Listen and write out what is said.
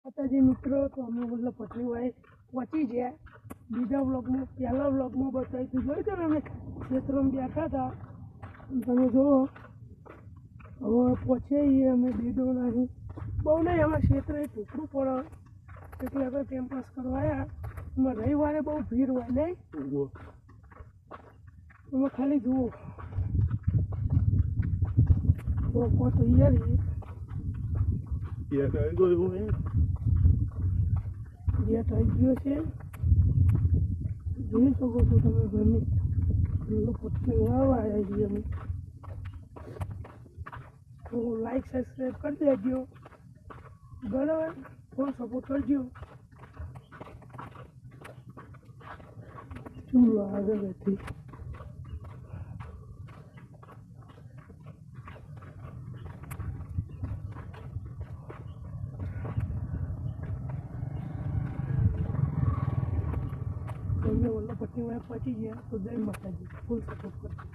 માતાજી મિત્રો, તો અમે મતલબ પટલીવાળી પહોંચી ગયા. બીજા બ્લોગમાં પહેલા બ્લોગમાં બતાવી હતું, જોયું હતું ને અમે ક્ષેત્રમાં બેઠા હતા. તમે જુઓ હવે પહોંચીએ અમે દીધો નહીં બહુ નહીં, અમે ક્ષેત્ર ટૂંકડું પડે એટલે હવે ટાઈમ પાસ કરવા આવ્યા. એમાં રવિવારે બહુ ભીડ હોય નહીં, તમે ખાલી જુઓ લોકો તૈયારી ગેટ આવી ગયો છે, જોઈ શકો છો તમે. ઘરની પત્ની વાવવા આવ્યા છીએ અમે. તો લાઈક સબસ્ક્રાઈબ કરી દેજો, બરાબર, થોડો સપોર્ટ કરજો. ચલો આગળ હતી પટ્ટી પહોંચી ગયા. તો જય માતાજી, ફૂલ સપોર્ટ કરજો.